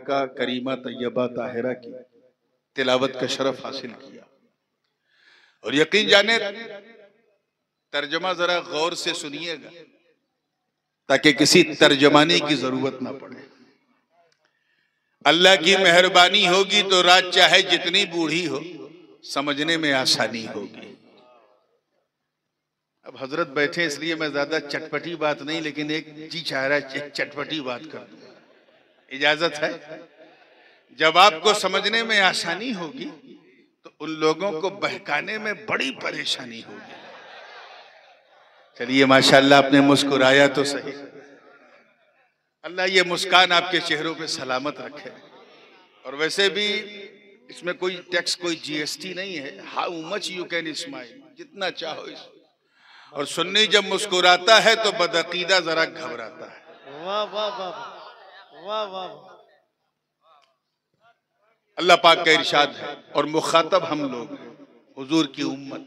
का करीमा तैयबा ताहिरा की तिलावत का शरफ हासिल किया। और यकीन जाने तर्जमा जरा गौर से सुनिएगा ताकि किसी तर्जमानी की जरूरत ना पड़े। अल्लाह की मेहरबानी होगी तो रात चाहे जितनी बूढ़ी हो समझने में आसानी होगी। अब हजरत बैठे इसलिए मैं ज्यादा चटपटी बात नहीं, लेकिन एक जी चाह रहा है चटपटी बात कर दूं, इजाजत है? जब आपको समझने में आसानी होगी तो उन लोगों को बहकाने में बड़ी परेशानी होगी। चलिए माशाल्लाह आपने मुस्कुराया तो सही। अल्लाह ये मुस्कान आपके चेहरों पे सलामत रखे। और वैसे भी इसमें कोई टैक्स, कोई जीएसटी नहीं है। How much you can smile, जितना चाहो इस। और सुन्नी जब मुस्कुराता है तो बदअकीदा जरा घबराता है। वाह वाह वाह वाह वाह। अल्लाह पाक का इरशाद है और मुखातब हम लोग हैं, हुजूर की उम्मत।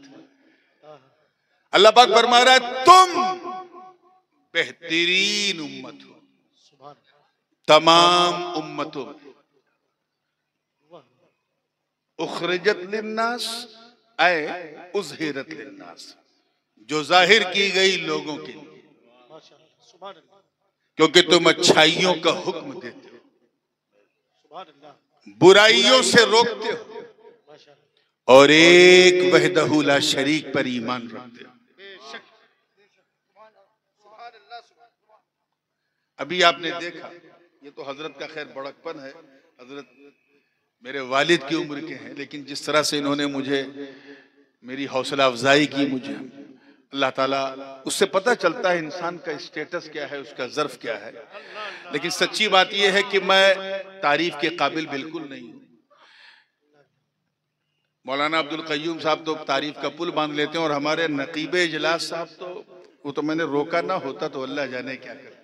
अल्लाह पाक फरमा रहा है तुम बेहतरीन उम्मत हो तमाम उम्मतों में। उखरिजत लिन्नास ऐ उज़हिरत लिन्नास, जो जाहिर की गई लोगों के लिए, क्योंकि तुम अच्छाइयों का हुक्म देते हो, बुराइयों से रोकते हो और एक वहदहू ला शरीक पर ईमान रखते हो। अभी आपने देखा, ये तो हजरत का खैर बड़कपन है, हजरत मेरे वालिद की उम्र के हैं, लेकिन जिस तरह से इन्होंने मुझे मेरी हौसला अफजाई की, मुझे अल्लाह ताला, उससे पता चलता है इंसान का स्टेटस क्या है, उसका ज़र्फ क्या है। लेकिन सच्ची बात यह है कि मैं तारीफ के काबिल बिल्कुल नहीं हूँ। मौलाना अब्दुल कय्यूम साहब तो तारीफ का पुल बांध लेते हैं, और हमारे नकीबे इजलास साहब तो, वो तो मैंने रोका ना होता तो अल्लाह जाने क्या करते।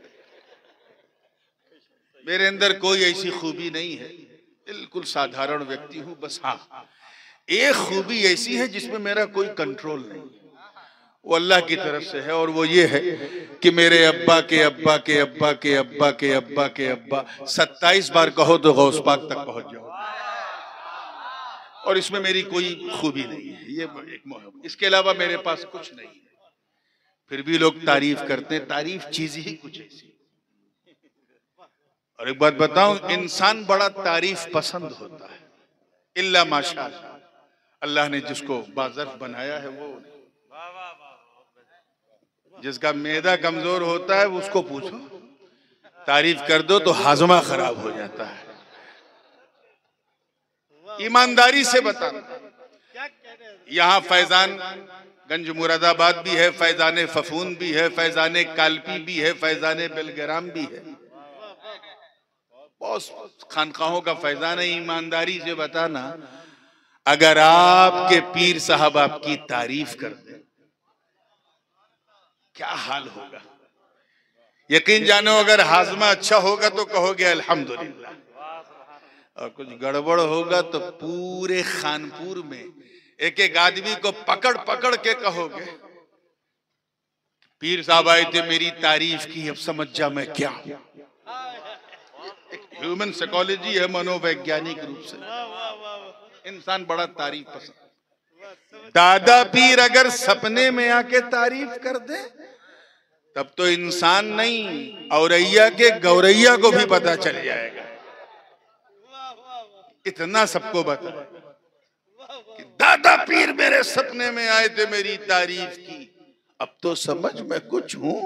मेरे अंदर कोई ऐसी खूबी नहीं है, बिल्कुल साधारण व्यक्ति हूँ। बस हाँ, एक खूबी ऐसी है जिसमें मेरा कोई कंट्रोल नहीं, वो अल्लाह की तरफ से है। और वो ये है कि मेरे अब्बा के अब्बा के अब्बा के अब्बा के अब्बा के अब्बा 27 बार कहो तो गौस पाक तक पहुंच जाओ। और इसमें मेरी कोई खूबी नहीं है, ये एक मोहब्बत, इसके अलावा मेरे पास कुछ नहीं है। फिर भी लोग तारीफ करते हैं, तारीफ चीज ही कुछ ऐसी। और एक बात बताऊं, इंसान बड़ा तारीफ पसंद होता है, इल्ला माशाअल्लाह, अल्लाह ने जिसको बाज़र्फ बनाया है वो। जिसका मैदा कमजोर होता है उसको पूछो, तारीफ कर दो तो हाजमा खराब हो जाता है। ईमानदारी से बताना, यहाँ फैजान गंज मुरादाबाद भी है, फैजान फफून भी है, फैजान कालपी भी है, फैजान बेलग्राम भी है, बहुत खानकाहों का फैजान है। ईमानदारी से बताना, अगर आपके पीर साहब आपकी तारीफ कर दे क्या हाल होगा। यकीन जानो, अगर हाजमा अच्छा होगा तो कहोगे अल्हम्दुलिल्लाह, और कुछ गड़बड़ होगा तो पूरे खानपुर में एक एक आदमी को पकड़ पकड़ के कहोगे पीर साहब आए थे, मेरी तारीफ की, अब समझ जा मैं क्या हूं। ह्यूमन साइकोलॉजी है, मनोवैज्ञानिक रूप से इंसान बड़ा तारीफ पसंद। दादा पीर अगर सपने में आके तारीफ कर दे तब तो इंसान नहीं, औरैया के गौरैया को भी पता चल जाएगा। इतना सबको बता कि दादा पीर मेरे सपने में आए थे, मेरी तारीफ की, अब तो समझ मैं कुछ हूं।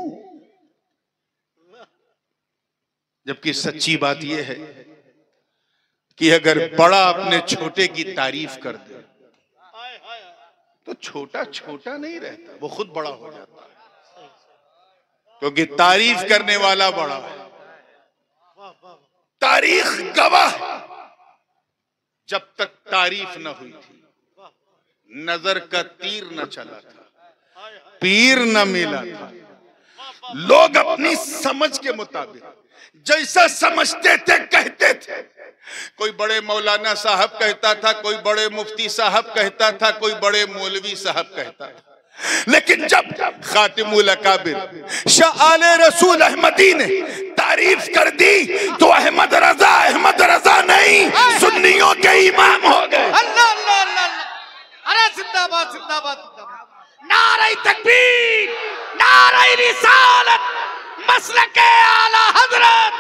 जबकि सच्ची बात यह है कि अगर बड़ा अपने छोटे की तारीफ कर दे तो छोटा छोटा नहीं रहता, वो खुद बड़ा हो जाता है, क्योंकि तारीफ करने वाला बड़ा है। तारीख गवाह, जब तक तारीफ न हुई थी, नजर का तीर न चला था, पीर न मिला था, लोग अपनी समझ के मुताबिक जैसा समझते थे कहते थे। कोई बड़े मौलाना साहब कहता था, कोई बड़े मुफ्ती साहब कहता था, कोई बड़े मौलवी साहब कहता था, लेकिन जब खातिमुल अकाबिर शाह आले रसूल अहमदी ने तारीफ कर दी तो अहमद रजा नारे रिसालत मसलके आला हजरत।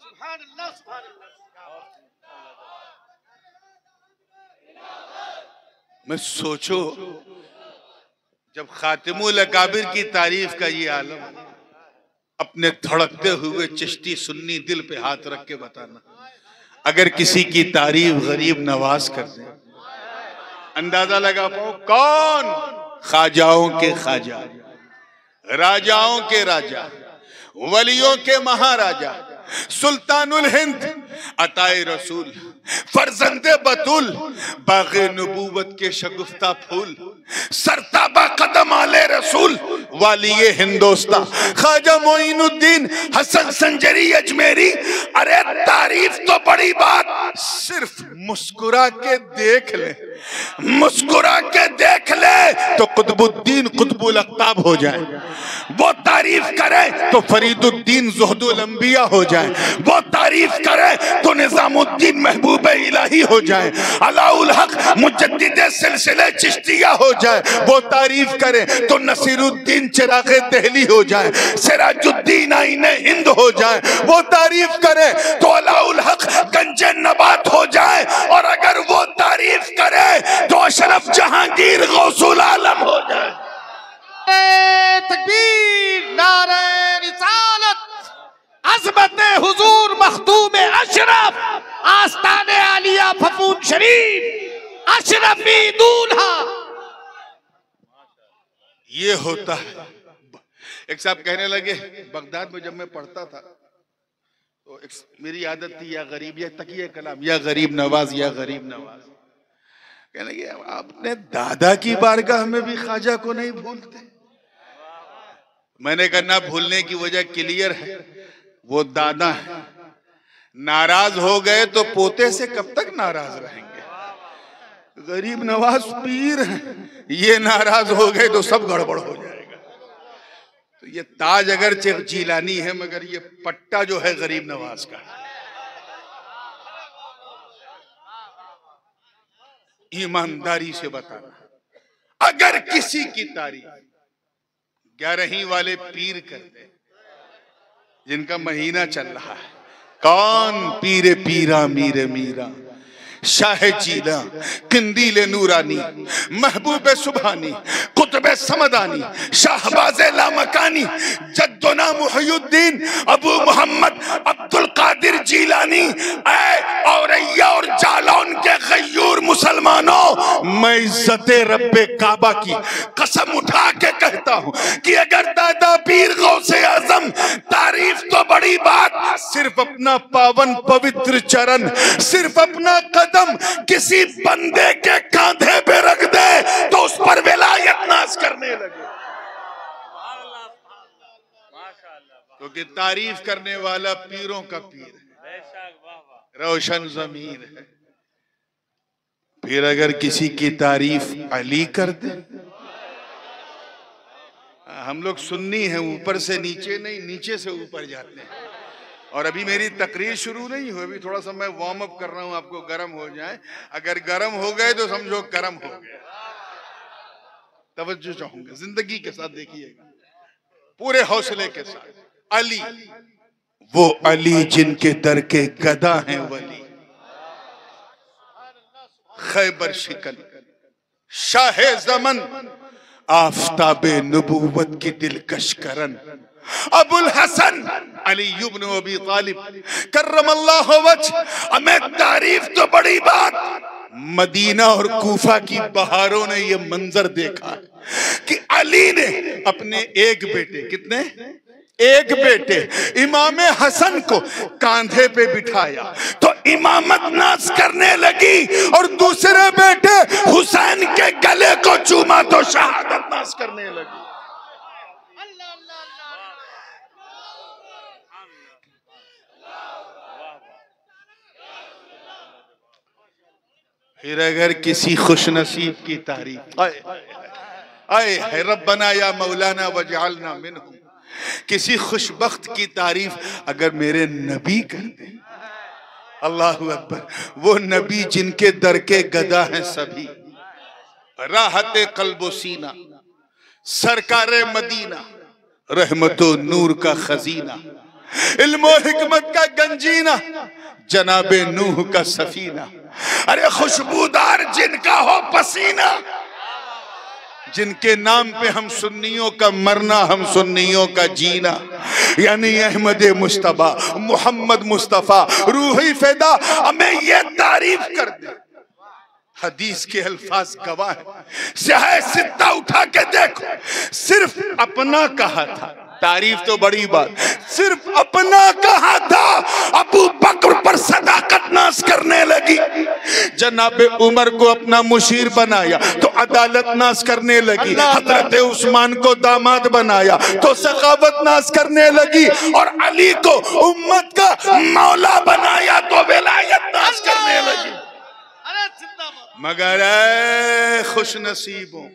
सुभान अल्लाह, सुभान अल्लाह। मैं सोचो जब खातिमुल अकाबिर की तारीफ का ये आलम, अपने धड़कते हुए चिश्ती सुन्नी दिल पे हाथ रख के बताना, अगर किसी की तारीफ गरीब नवाज कर दे, अंदाजा लगा पाओ कौन? ख्वाजाओं के ख्वाजा, राजाओं के राजा, वलियों के महाराजा, सुल्तानुल हिंद, अताए रसूल, फरजंदे बतूल, बाग़े नबूवत के शगुफ्ता फूल, सरताबा कदम आले रसूल, वालिये हिंदोस्ता, ख्वाजा मोइनुद्दीन हसन संजरी अजमेरी। अरे तारीफ तो बड़ी बात, सिर्फ मुस्कुरा के देख ले, मुस्कुरा के देख ले तो कुतुबुद्दीन कुतुबुल अख्ताब हो जाए, वो तारीफ करे तो फरीदुद्दीन ज़ुहदुल अंबिया हो जाए, वो तारीफ करे तो निजामुद्दीन महबूब इलाही हो जाए, अलाउल हक मुजद्दिद सिलसिले चिश्तिया हो जाए, वो तारीफ करे तो नसीरुद्दीन चिरागे दहली हो जाए, सिराजुद्दीन आईने हिंद हो जाए, वो तारीफ करे तो अलाउल हक गंजे नबात हो जाए, और अगर वो तारीफ करे तो अशरफ जहांगीर गौसुल आलम हो जाए। तकबीर, नारे रिसालत, अज़मत हुजूर मखदूम अशरफ, आस्ताने आलिया फफून शरीफ, अशरफी दूल्हा। ये होता है। एक साहब कहने लगे, बगदाद में जब मैं पढ़ता था तो मेरी आदत थी या गरीब या तकिया कलाम, या गरीब नवाज, या गरीब नवाज। कहने लगे अपने दादा की बारगाह में भी ख्वाजा को नहीं भूलते। मैंने कहा ना भूलने की वजह क्लियर है, वो दादा है, नाराज हो गए तो पोते से कब तक नाराज रहेंगे। गरीब नवाज पीर है, ये नाराज हो गए तो सब गड़बड़ हो जाएगा। तो ये ताज अगर जीलानी है, मगर ये पट्टा जो है गरीब नवाज का। ईमानदारी से बताना, अगर किसी की तारीफ 11वीं वाले पीर कर दे, जिनका महीना चल रहा है, कौन? पीरे पीरा मीरे मीरा, शाह जीला, किंदील नूरानी, महबूब सुबहानी, कुतुब समदानी, शाहबाज लामकानी, जद्दुना मुहय्युद्दीन अबू मोहम्मद अब्दुल कादिर जीलानी। औरैया और जालौन के गयूर मुसलमानों, मैं इज्जते रब्बे काबा की कसम उठा के कहता हूं कि अगर दादा पीर गौसे आजम, तारीफ तो बड़ी बात, सिर्फ अपना पावन पवित्र चरण, सिर्फ अपना कदम किसी बंदे के कांधे पे रख दे तो उस पर विलायत नाज करने लगे। क्योंकि तारीफ करने वाला पीरों का पीर है, रोशन ज़मीर है। फिर अगर किसी की तारीफ अली कर दे, हम लोग सुन्नी हैं, ऊपर से नीचे नहीं, नीचे से ऊपर जाते हैं। और अभी मेरी तकरीर शुरू नहीं हुई, अभी थोड़ा सा मैं वार्म अप कर रहा हूं, आपको गर्म हो जाए। अगर गर्म हो गए तो समझो कर्म हो गया। तवज्जो चाहूंगा, जिंदगी के साथ देखिएगा, पूरे हौसले के साथ। अली, वो अली जिनके दर के गदा हैं वली, खैबर शिकन, शाह जमन, आफताबे नबूवत की दिलकश करन, अबुल हसन अली इब्न अबी तालिब करमल्लाहु वजह। हमें तारीफ तो बड़ी बात, मदीना और कूफा की बहारों ने ये मंजर देखा कि अली ने अपने एक बेटे, कितने? एक बेटे इमाम हसन को कांधे पे बिठाया तो इमामत नाज करने लगी, और दूसरे बेटे हुसैन के गले को चूमा तो शहादत नाज करने लगी। फिर अगर किसी खुशनसीब की तारीफ, आए है रब्बना या मौलाना वजअलना मिनहुम, किसी खुशबख्त की तारीफ अगर मेरे नबी कर दे, अल्लाहु अकबर, वो नबी जिनके दर के गदा हैं सभी, राहत कल्बो सीना, सरकारे मदीना, रहमतो नूर का खजीना, इल्मो हिकमत का गंजीना, जनाबे नूह का सफीना। अरे खुशबूदार जिनका हो पसीना, जिनके नाम पे हम सुन्नियों का मरना, हम सुन्नियों का जीना, यानी अहमद मुस्तफा मोहम्मद मुस्तफा रूही फिदा। हमें ये तारीफ कर दे, हदीस के अल्फाज गवाह है। शहे सिद्दा उठा के देखो, सिर्फ अपना कहा था, तारीफ तो बड़ी बात, सिर्फ अपना कहा था, अबू बकर पर सदाकत नाश करने लगी। जनाबे उमर को अपना मुशीर बनाया तो अदालत नाश करने लगी। हजरत उस्मान को दामाद बनाया तो सखावत नाश करने लगी। और अली को उम्मत का मौला बनाया तो विलायत नाश करने लगी। मगर ऐ खुश नसीबों,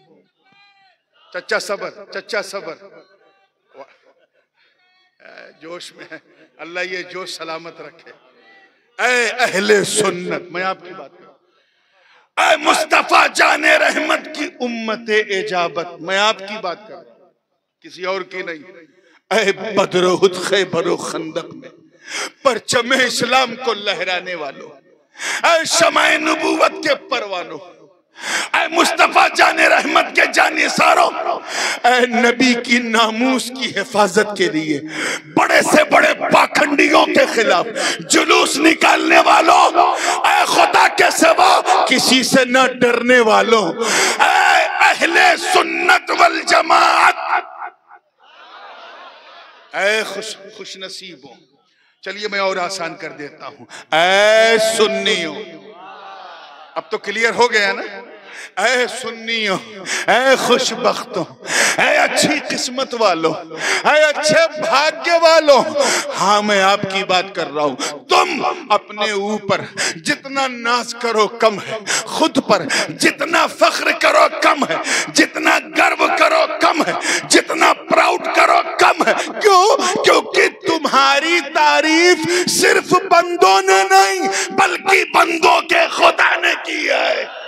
चच्चा सबर, चच्चा सबर, जोश में है, अल्लाह ये जोश सलामत रखे। ऐ अहले सुन्नत, मैं आपकी बात कर, ऐ मुस्तफा जाने रहमत की उम्मते इजाबत, मैं आपकी बात कर, किसी और की नहीं। ऐ बदर उहद खैबर खंदक में परचमे इस्लाम को लहराने वालों, ऐ शमाए नबूवत के परवानों, ऐ मुस्तफा जाने रहमत के जानिसारों, ऐ नबी की नामूस की हिफाजत के लिए बड़े से बड़े पाखंडियों के खिलाफ जुलूस निकालने वालों, ऐ खुदा के सिवा किसी से न डरने वालों, ऐ अहले सुन्नत वल जमात, ऐ खुश नसीबों। चलिए मैं और आसान कर देता हूं, ऐ सुन्नियों। अब तो क्लियर हो गया ना, ऐ सुन्नियों, ऐ खुशबख्तों, ऐ अच्छी किस्मत वालों, ऐ अच्छे भाग्य वालों। हाँ मैं आपकी बात कर रहा हूं। तुम अपने ऊपर जितना नाज करो कम है, खुद पर जितना फख्र करो कम है, जितना गर्व करो कम है, जितना प्राउड करो कम है। क्यों? क्योंकि तुम्हारी तारीफ सिर्फ बंदों ने नहीं बल्कि बंदों के खुदा ने की है।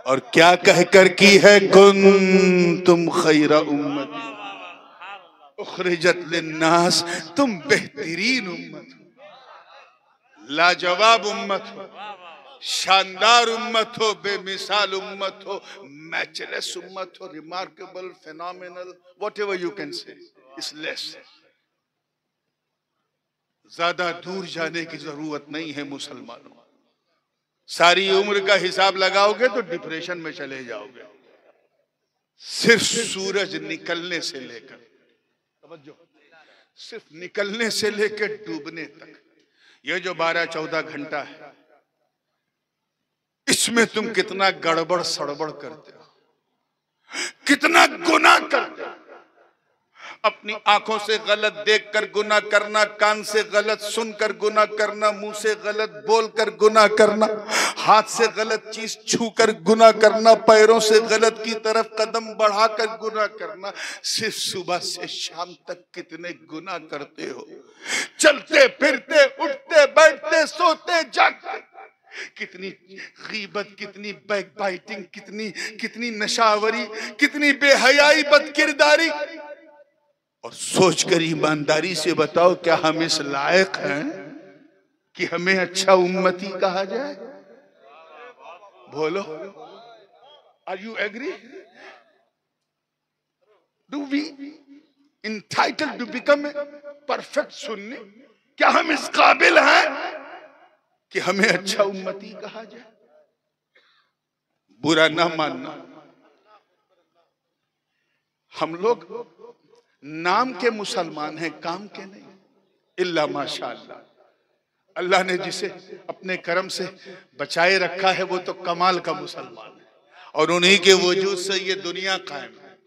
और क्या कहकर की है, कुंतुम खैरा उम्मत उखरिजत लिन्नास, तुम बेहतरीन उम्मत हो, लाजवाब उम्मत हो, शानदार उम्मत हो, बेमिसाल उम्मत हो, मैचलेस उम्मत हो, remarkable, phenomenal, whatever you can say, is less. ज्यादा दूर जाने की जरूरत नहीं है मुसलमानों। सारी उम्र का हिसाब लगाओगे तो डिप्रेशन में चले जाओगे। सिर्फ सूरज निकलने से लेकर, सिर्फ निकलने से लेकर डूबने तक, ये जो 12-14 घंटा है, इसमें तुम कितना गड़बड़ सड़बड़ करते हो, कितना गुनाह करते हो। अपनी आंखों से गलत देखकर गुनाह करना, कान से गलत सुनकर गुनाह करना, मुंह से गलत बोलकर गुनाह करना, हाथ से गलत चीज छूकर गुनाह करना, पैरों से गलत की तरफ कदम बढ़ाकर गुनाह करना। सिर्फ सुबह से शाम तक कितने गुनाह करते हो, चलते फिरते, उठते बैठते, सोते जागते, कितनी गीबत, कितनी बैक बाइटिंग, कितनी नशावरी, कितनी बेहयाई, बदकिरदारी। और सोचकर ईमानदारी से बताओ, क्या हम इस लायक हैं कि हमें अच्छा उम्मती कहा जाए? बोलो, are you agree? Do we entitled to become a perfect Sunni? क्या हम इस काबिल हैं कि हमें अच्छा उम्मती कहा जाए? बुरा ना मानना, हम लोग नाम के मुसलमान हैं, काम के नहीं। इल्ला माशाअल्लाह, अल्लाह ने जिसे अपने करम से बचाए रखा है वो तो कमाल का मुसलमान है, और उन्हीं के वजूद से ये दुनिया कायम है।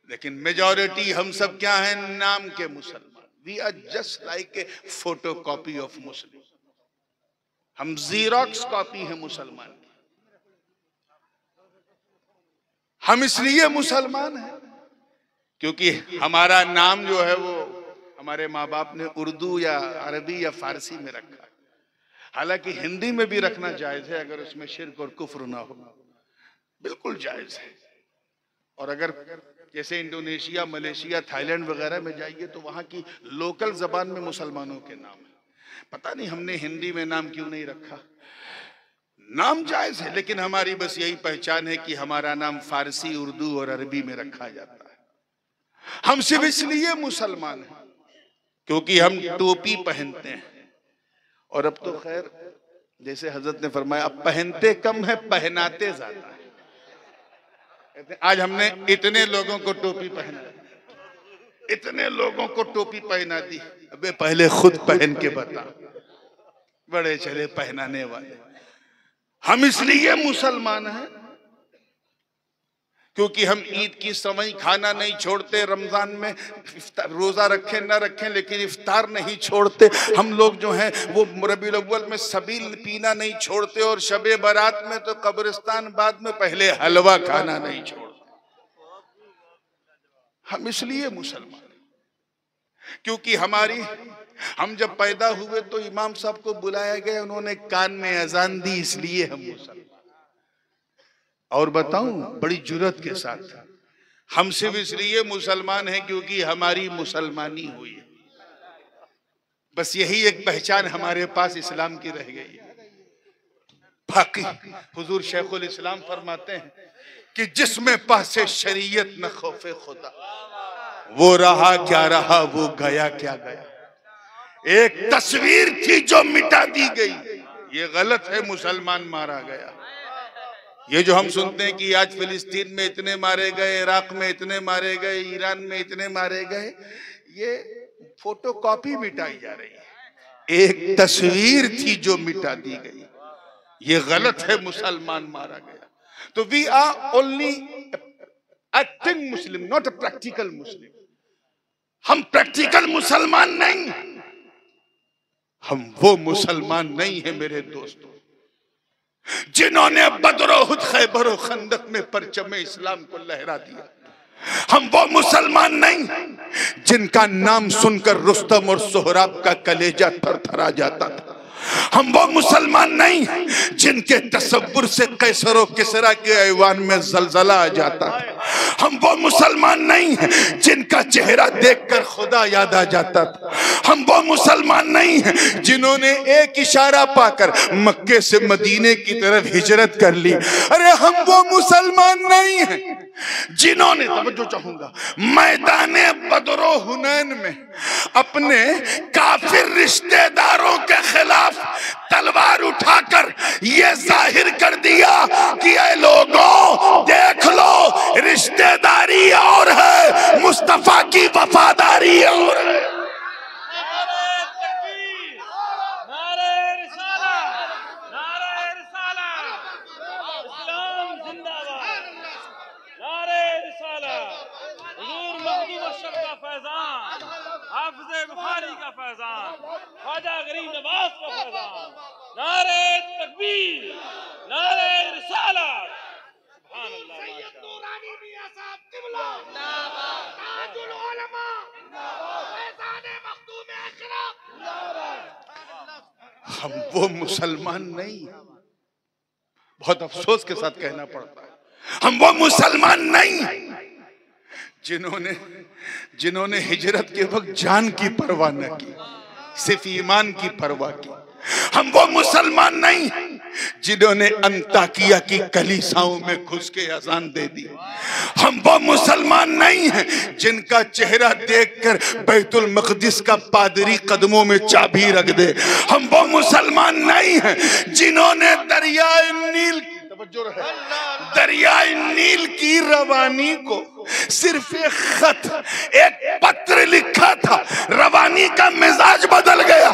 लेकिन मेजॉरिटी हम सब क्या हैं? नाम के मुसलमान। We are just like a photo copy of Muslim. हम जीरोक्स कॉपी है मुसलमान की। हम इसलिए मुसलमान हैं क्योंकि हमारा नाम जो है वो हमारे माँ बाप ने उर्दू या अरबी या फारसी में रखा, हालांकि हिंदी में भी रखना जायज है अगर उसमें शिर्क और कुफ्र ना हो, बिल्कुल जायज है। और अगर जैसे इंडोनेशिया, मलेशिया, थाईलैंड वगैरह में जाइए तो वहां की लोकल जबान में मुसलमानों के नाम है। पता नहीं हमने हिंदी में नाम क्यों नहीं रखा। नाम जायज है, लेकिन हमारी बस यही पहचान है कि हमारा नाम फारसी, उर्दू और अरबी में रखा जाता है। हम सिर्फ इसलिए मुसलमान हैं क्योंकि हम टोपी पहनते हैं। और अब तो खैर जैसे हजरत ने फरमाया, अब पहनते कम है, पहनाते ज्यादा है। आज हमने इतने लोगों को टोपी पहना, इतने लोगों को टोपी पहना दी। अबे पहले खुद पहन के बता, बड़े चले पहनाने वाले। हम इसलिए मुसलमान हैं क्योंकि हम ईद की समय खाना नहीं छोड़ते, रमजान में रोजा रखें न रखें लेकिन इफ्तार नहीं छोड़ते। हम लोग जो हैं वो रबीउल अव्वल में सबील पीना नहीं छोड़ते, और शबे बारात में तो कब्रिस्तान बाद में पहले हलवा खाना नहीं छोड़ते। हम इसलिए मुसलमान हैं क्योंकि हम जब पैदा हुए तो इमाम साहब को बुलाया गया, उन्होंने कान में अजान दी, इसलिए हम मुसलमान। और बताऊं बड़ी जुर्रत के साथ, हम सिर्फ इसलिए मुसलमान हैं क्योंकि हमारी मुसलमानी हुई है। बस यही एक पहचान हमारे पास इस्लाम की रह गई है। बाकी हुजूर शेखुल इस्लाम फरमाते हैं कि जिसमें पासे शरीयत न खौफे खुदा, वो रहा क्या रहा, वो गया क्या गया। एक तस्वीर थी जो मिटा दी गई, ये गलत है, मुसलमान मारा गया। ये जो हम सुनते हैं कि आज फिलिस्तीन में इतने मारे गए, इराक में इतने मारे गए, ईरान में इतने मारे गए, ये फोटोकॉपी मिटाई जा रही है। एक तस्वीर थी जो मिटा दी गई, ये गलत है, मुसलमान मारा गया। तो we are only acting Muslim, not a practical Muslim. हम प्रैक्टिकल मुसलमान नहीं, हम वो मुसलमान नहीं है मेरे दोस्तों जिन्होंने बदर, उहद, खैबर और खंदक में परचम इस्लाम को लहरा दिया। हम वो मुसलमान नहीं जिनका नाम सुनकर रुस्तम और सोहराब का कलेजा थरथरा जाता था। हम वो मुसलमान नहीं जिनके तसव्वुर से कैसर और किसरा के ऐवान में जलजला आ जाता था। हम वो मुसलमान नहीं जिनका चेहरा देखकर खुदा याद आ जाता था। हम वो मुसलमान नहीं जिन्होंने एक इशारा पाकर मक्के से मदीने की तरफ हिजरत कर ली। अरे हम वो मुसलमान नहीं हैं जिन्होंने, तवज्जो चाहूंगा, मैदाने बदर और हुनैन में अपने काफिर रिश्तेदारों के खिलाफ तलवार उठाकर ये जाहिर कर दिया कि ऐ लोगों देख लो, रिश्तेदारी और है, मुस्तफा की वफादारी और है। ख्वाजा गरीब नवाज का फैज़ान, नारे तकबीर, नारे रिसालत, सुभान अल्लाह, नूरानी मियां साहब क़िबला, ताजुल उलमा, फैज़ान मखदूम अशरफ। हम वो मुसलमान नहीं, बहुत अफसोस के साथ कहना पड़ता है, हम वो मुसलमान नहीं जिन्होंने हिजरत के वक्त जान की परवाह न की, सिर्फ ईमान की परवाह की। हम वो मुसलमान नहीं जिन्होंने अंताकिया की कलीसाओं में घुस के अजान दे दी। हम वो मुसलमान नहीं हैं जिनका चेहरा देखकर बैतुल मक़दिस का पादरी कदमों में चाबी रख दे। हम वो मुसलमान नहीं हैं जिन्होंने दरियाए नील की रवानी को सिर्फ एक खत, एक पत्र लिखा था, रवानी का मिजाज बदल गया।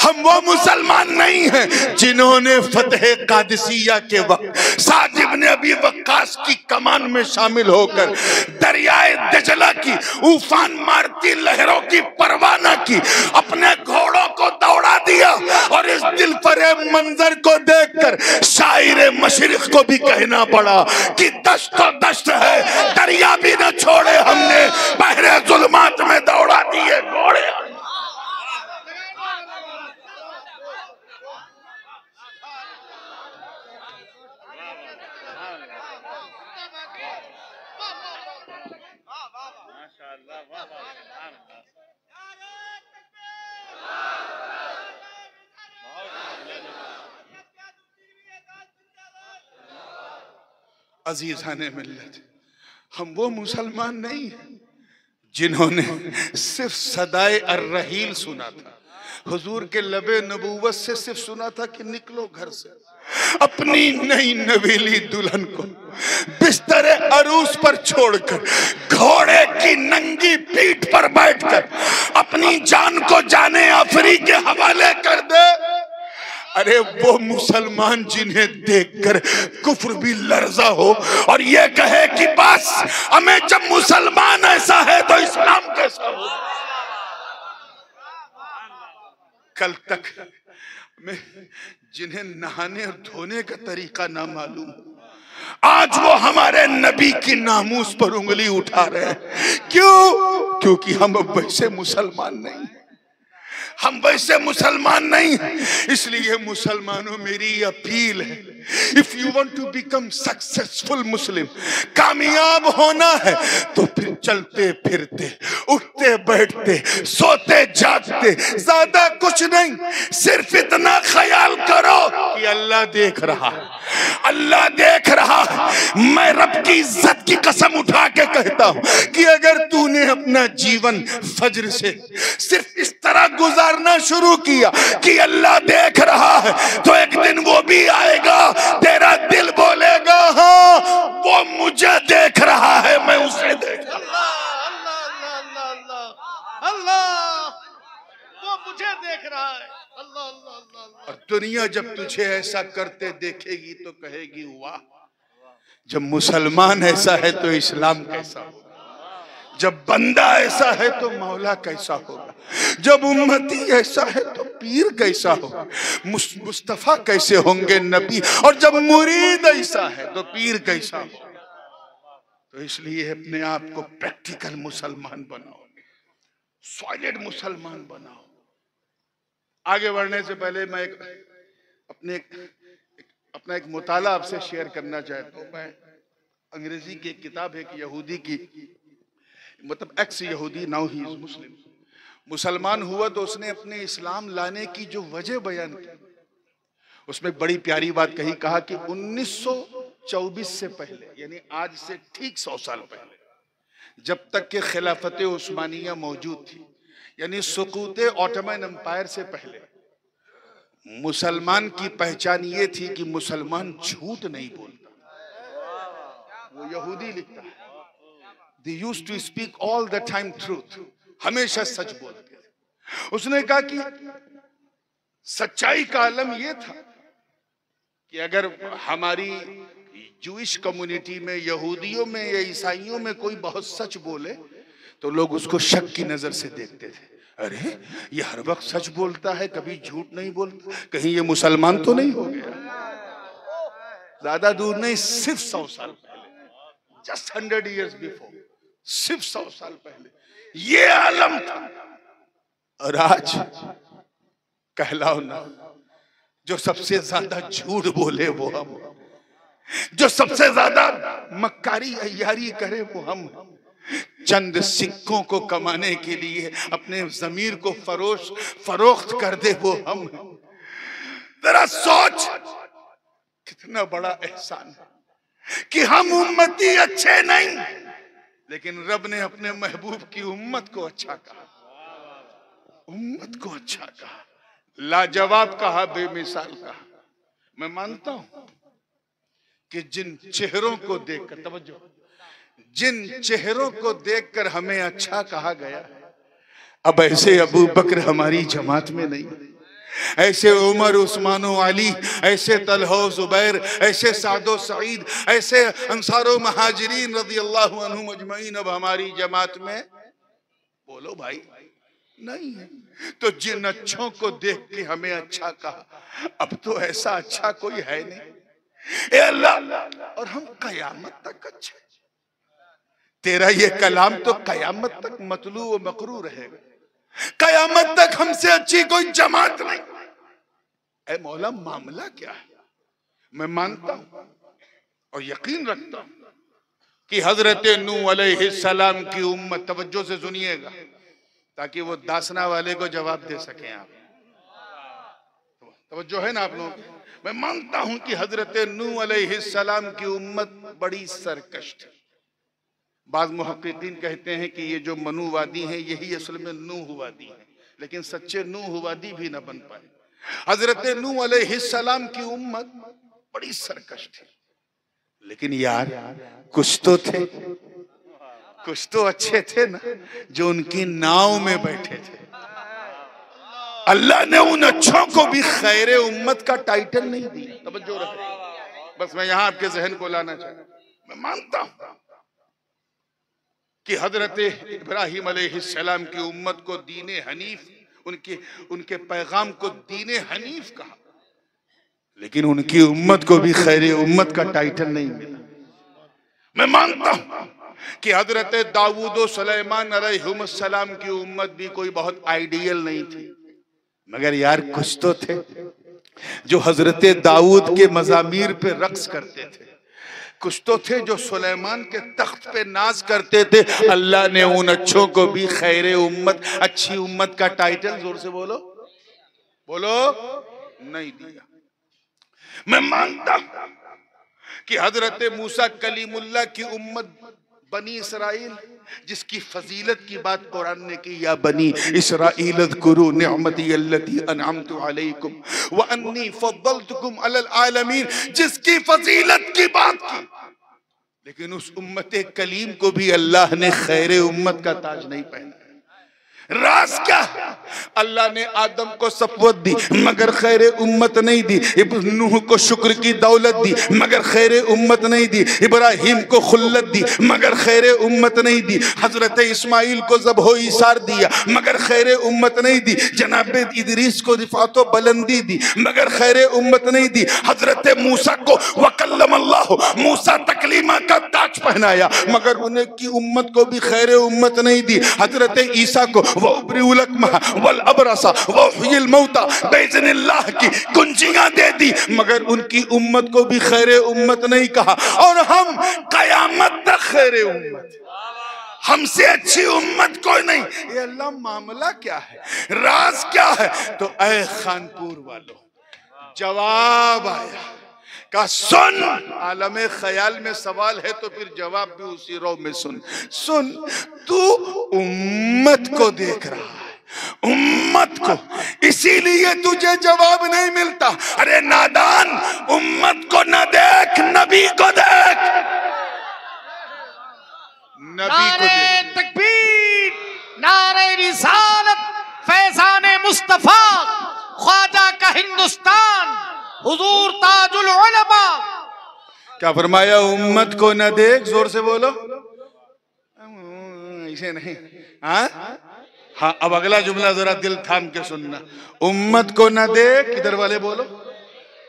हम वो मुसलमान नहीं हैं जिन्होंने फतेह कादिसिया के वक्त साद इब्न अबी वक्कास की कमान में शामिल होकर दरियाए दजला की उफान मारती लहरों की परवाह न की, अपने घोड़ों को दौड़ा दिया और इस दिलफरेब मंजर को देखकर शायर मशरिक को भी कहना पड़ा कि दश्त तो दश्त है, दरिया भी न छोड़े हमने, बहरे जुल्मात में दौड़ा दिए घोड़े। अजीजान मिल्लत, हम वो मुसलमान नहीं हैं जिन्होंने सिर्फ सदाए अर्रहील सुना था, हुजूर के लबे नबूवत से सिर्फ सुना था कि निकलो घर से, अपनी नई नवेली दुल्हन को बिस्तर अरूस पर छोड़कर घोड़े की नंगी पीठ पर बैठकर अपनी जान को जाने आफरी के हवाले कर दे। अरे वो मुसलमान जिन्हें देखकर कुफ्र भी लर्जा हो और ये कहे कि बस हमें जब मुसलमान ऐसा है तो इस्लाम कैसा हो। कल तक में जिन्हें नहाने और धोने का तरीका ना मालूम, आज वो हमारे नबी की नामूस पर उंगली उठा रहे हैं। क्यों? क्योंकि हम अब वैसे मुसलमान नहीं, हम वैसे मुसलमान नहीं हैं। इसलिए मुसलमानों मेरी अपील है, if you want to become successful Muslim, कामयाब होना है तो फिर चलते फिरते, उठते बैठते, सोते जागते, ज्यादा कुछ नहीं, सिर्फ इतना ख्याल करो कि अल्लाह देख रहा है, अल्लाह देख रहा है। मैं रब की इज्जत की कसम उठा के कहता हूं कि अगर तूने अपना जीवन फज्र से सिर्फ इस तरह गुजारना शुरू किया कि अल्लाह देख रहा है, तो एक दिन वो भी आएगा, तेरा दिल बोलेगा हाँ वो मुझे देख रहा है, मैं उसे देख रहा हूं। अल्लाह वो मुझे देख रहा है। अल्लाह अल्लाह अल्लाह। और दुनिया जब तुझे ऐसा करते देखेगी तो कहेगी वाह, जब मुसलमान ऐसा है तो इस्लाम कैसा होगा, जब बंदा ऐसा है तो मौला कैसा होगा, जब उम्मती ऐसा है तो पीर कैसा होगा, मुस्तफा कैसे होंगे नबी, और जब मुरीद ऐसा है तो पीर कैसा होगा। तो इसलिए अपने आप को प्रैक्टिकल मुसलमान बनाओ, सॉलिड मुसलमान बनाओ। आगे बढ़ने से पहले मैं अपना एक मुताला आपसे शेयर करना चाहता हूँ। मैं अंग्रेजी की एक किताब है कि यहूदी की, मतलब एक्स यहूदी, नाउ ही इज मुस्लिम, मुसलमान हुआ तो उसने अपने इस्लाम लाने की जो वजह बयान की, उसमें बड़ी प्यारी बात कही, कहा कि 1924 से पहले, यानी आज से ठीक 100 साल पहले, जब तक के खिलाफत उस्मानिया मौजूद थी, यानी सुकूत ऑटोमन एम्पायर से पहले, मुसलमान की पहचान ये थी कि मुसलमान झूठ नहीं बोलता। वो यहूदी लिखता है, They used to speak all the time truth, हमेशा सच बोलते थे। उसने कहा कि सच्चाई का आलम यह था कि अगर हमारी जूइश कम्युनिटी में, यहूदियों में या ईसाइयों में कोई बहुत सच बोले तो लोग उसको शक की नजर से देखते थे। अरे ये हर वक्त सच बोलता है, कभी झूठ नहीं बोलता, कहीं ये मुसलमान तो नहीं हो गया। ज्यादा दूर नहीं, सिर्फ 100 साल पहले, जस्ट 100 years बिफोर, सिर्फ 100 साल पहले ये आलम था। और आज कहलाओ ना, जो सबसे ज्यादा झूठ बोले वो हम, जो सबसे ज्यादा मक्कारी अय्यारी करे वो हम, चंद सिक्कों को कमाने के लिए अपने जमीर को फरोख्त कर दे वो हम। जरा सोच, कितना बड़ा एहसान है कि हम उम्मती अच्छे नहीं, लेकिन रब ने अपने महबूब की उम्मत को अच्छा कहा, उम्मत को अच्छा कहा, लाजवाब कहा, बेमिसाल कहा। मैं मानता हूं कि जिन चेहरों को देखकर, तवज्जो, जिन चेहरों को देखकर हमें अच्छा कहा गया, अब ऐसे अबू बकर हमारी जमात में नहीं, ऐसे उमर, उस्मान, अली, ऐसे तलहा, जुबैर, ऐसे सादो सईद, ऐसे अंसारो महाजिरीन रज़ियल्लाहु अन्हुम अजमईन अब हमारी जमात में, बोलो भाई, नहीं है। तो जिन अच्छों को देख के हमें अच्छा कहा, अब तो ऐसा अच्छा कोई है नहीं, ए अल्लाह, और हम कयामत तक अच्छे। तेरा ये कलाम तो कयामत तक मतलू व मकरू रहेगा, कयामत तक हमसे अच्छी कोई जमात नहीं। ऐ मौला, मामला क्या है? मैं मानता हूं और यकीन रखता हूं कि हजरत नूह अलैहिस्सलाम की उम्मत, तवज्जो से सुनिएगा ताकि वो दासना वाले को जवाब दे सकें। आप तवज्जो है ना आप लोग? मैं मानता हूं कि हजरत नूह अलैहिस्सलाम की उम्मत बड़ी सरकश थी। बाज़ मुहक्किकीन कहते हैं कि ये जो मनुवादी हैं यही असल में नूहवादी है, लेकिन सच्चे नूहवादी भी न बन पाए। हजरत नूह अलैहिस्सलाम की उम्मत बड़ी सरकश थी, लेकिन यार कुछ तो थे, कुछ तो अच्छे थे ना जो उनकी नाव में बैठे थे। अल्लाह ने उन अच्छों को भी खैर उम्मत का टाइटल नहीं दिया। तवज्जो रखें, बस मैं यहां आपके जहन को लाना चाहता। मैं मानता हूं कि हजरत इब्राहिम अलैहिस्सलाम की उम्मत को दीने हनीफ, उनके पैगाम को दीने हनीफ कहा, लेकिन उनकी उम्मत को भी खैर उम्मत का टाइटल नहीं मिला। मैं मानता हूं कि हजरत दाऊद और सुलेमान अलैहिस्सलाम की उम्मत भी कोई बहुत आइडियल नहीं थी, मगर यार कुछ तो थे जो हजरत दाऊद के मज़ामीर पे रक्स करते थे, कुछ तो थे जो सुलेमान के तख्त पे नाज करते थे। अल्लाह ने उन अच्छों को भी खैर उम्मत, अच्छी उम्मत का टाइटल, जोर से बोलो बोलो, नहीं दिया। मैं मानता हूं कि हजरत मूसा कलीमुल्लाह की उम्मत बनी इसराइल, जिसकी फजीलत की बात कुरान ने की, या बनी इसराइल अज़कुरू निअमती अल्लती अनअमतु अलैकुम व अन्नी फद्दलतुकुम अलल आलमीन, जिसकी फजीलत की बात की, लेकिन उस उम्मत कलीम को भी अल्लाह ने खैर उम्मत का ताज नहीं पहना। राज क्या? अल्लाह ने आदम को सफ़वत दी मगर खैर उम्मत नहीं दी, नूह को शुक्र की दौलत दी मगर खैर उम्मत नहीं दी, इब्राहिम को खुल्लत दी मगर खैर उम्मत नहीं दी, हजरत इस्माइल को ज़ब्हो ईसार दिया मगर खैर उम्मत नहीं दी, जनाब इदरीस को रिफ़ातो बुलंदी दी मगर खैर उम्मत नहीं दी, हजरत मूसा को वकल्लमल्लाहु मूसा तकलीमा का ताज पहनाया मगर उनकी उम्मत को भी खैर उम्मत नहीं दी, हजरत ईसा को की कुंजियां दे दी मगर उनकी उम्मत को भी खैर उम्मत नहीं कहा। और हम कयामत तक खैर उम्मत, हमसे अच्छी उम्मत कोई नहीं। ये अल्लाह मामला क्या है, राज क्या है? तो ऐ खानपुर वालों, जवाब आया का सुन। आलमे ख्याल में सवाल है तो फिर जवाब भी उसी रो में सुन। सुन, तू उम्मत को देख रहा है, उम्मत को, इसीलिए तुझे जवाब नहीं मिलता। अरे नादान, उम्मत को न देख, नबी को देख, नबी को देख। तकबीर, नारे रिसालत, फैज़ाने मुस्तफा, ख्वाजा का हिंदुस्तान, हुजूर ताजुल उलमा। क्या फरमाया? उम्मत को न देख, जोर से बोलो, ऐसे नहीं। हाँ, अब अगला जुमला जरा दिल थाम के सुनना। उम्मत को न देख, इधर वाले बोलो,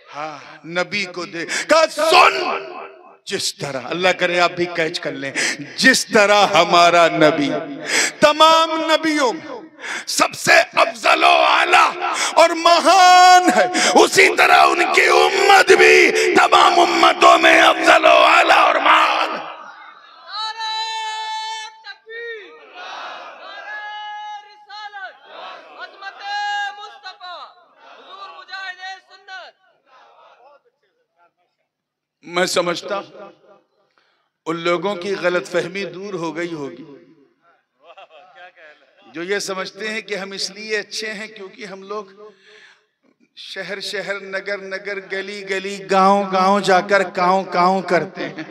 हाँ, नबी को देख। का सुन, जिस तरह, अल्लाह करे आप भी कैच कर लें, जिस तरह हमारा नबी तमाम नबियों सबसे अफजलो आला और महान है, उसी तरह उनकी उम्मत भी तमाम उम्मतों में अफजलो आला और महान। मैं समझता उन लोगों की गलतफहमी दूर हो गई होगी जो ये समझते हैं कि हम इसलिए अच्छे हैं क्योंकि हम लोग शहर शहर, नगर नगर, गली गली, गांव गांव जाकर काँव काँव करते हैं।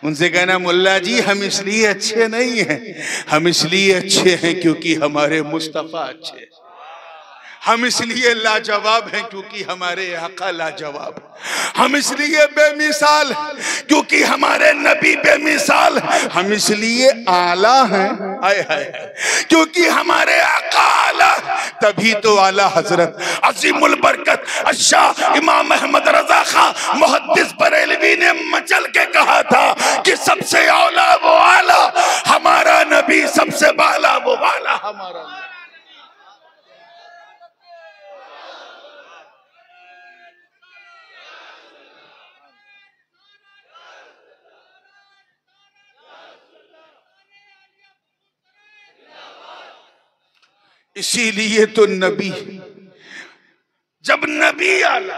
उनसे कहना, मुल्ला जी हम इसलिए अच्छे नहीं हैं, हम इसलिए अच्छे हैं क्योंकि हमारे मुस्तफा अच्छे हैं, हम इसलिए लाजवाब हैं क्योंकि हमारे आका लाजवाब, हम इसलिए बेमिसाल क्योंकि हमारे नबी बेमिसाल, हम इसलिए आला हैं आए हाय क्योंकि हमारे आका आला। तभी तो आला हजरत अजीमुल बरकत शाह इमाम अहमद रजा खां मुहद्दिस बरेलवी ने मचल के कहा था कि सबसे औला वो आला हमारा नबी, सबसे बाला वो बाला हमारा नबी। इसीलिए तो नबी, जब नबी आला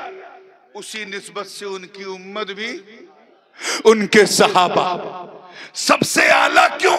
उसी निस्बत से उनकी उम्मत भी उनके सहाबा सबसे आला। क्यों?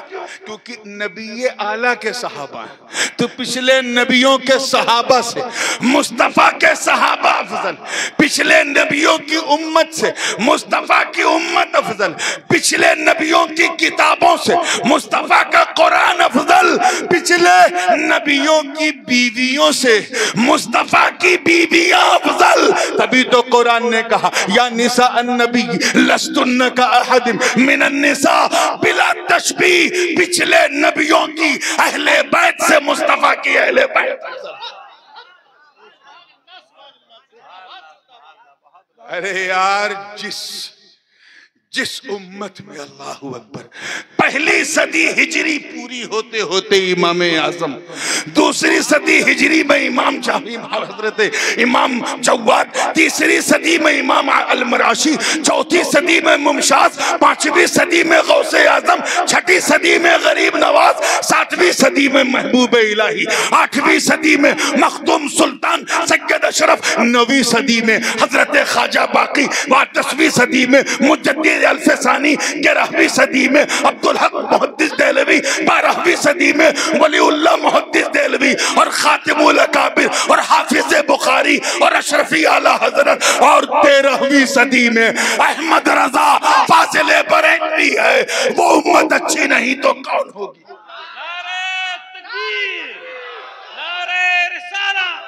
क्योंकि नबी आला के सहाबा हैं, तो पिछले नबियों के सहाबा से मुस्तफा के सहाबा अफजल, पिछले नबियों की उम्मत से मुस्तफा की उम्मत अफजल, पिछले नबियों की किताबों से मुस्तफा का कुरान अफजल, पिछले नबियों की बीवियों से मुस्तफा की बीवियां अफजल। तभी तो कुरान ने कहा या निसा अन्नबी लस्तुन्न का अहद मिनन निसा बिला तशबीह, पिछले नबियों की अहले बैत से मुस्तफा की अहले बैत। अरे यार, जिस उम्मत में अल्लाह अकबर पहली सदी हिजरी पूरी होते होते इमाम आजम, दूसरी सदी हिजरी में इमाम शाफी हजरत इमाम जव्वाद, तीसरी सदी में इमाम अल-मराशी, चौथी सदी में मुमशाज, पांचवी सदी में गौसे आजम, छठी सदी में गरीब नवाज, सातवीं सदी में महबूब इलाही, आठवीं सदी में मखदूम सुल्तान सैयद अशरफ, नौवीं सदी में हजरत ख्वाजा बाकी, 10वीं सदी में मुजद्दिद अल्फसानी, 11वीं सदी में अब्दुल हक मुहद्दिस देहलवी, 12वीं सदी में वलीउल्लाह मुहद्दिस देहलवी और खातिमुल अकाबिर और हाफिज बुखारी और अशरफी आला हजरत, और 13वीं सदी में अहमद रजा फाजिले बरेलवी है। वो उम्मत अच्छी नहीं तो कौन होगी? नारे तकबीर, नारे रिसालत,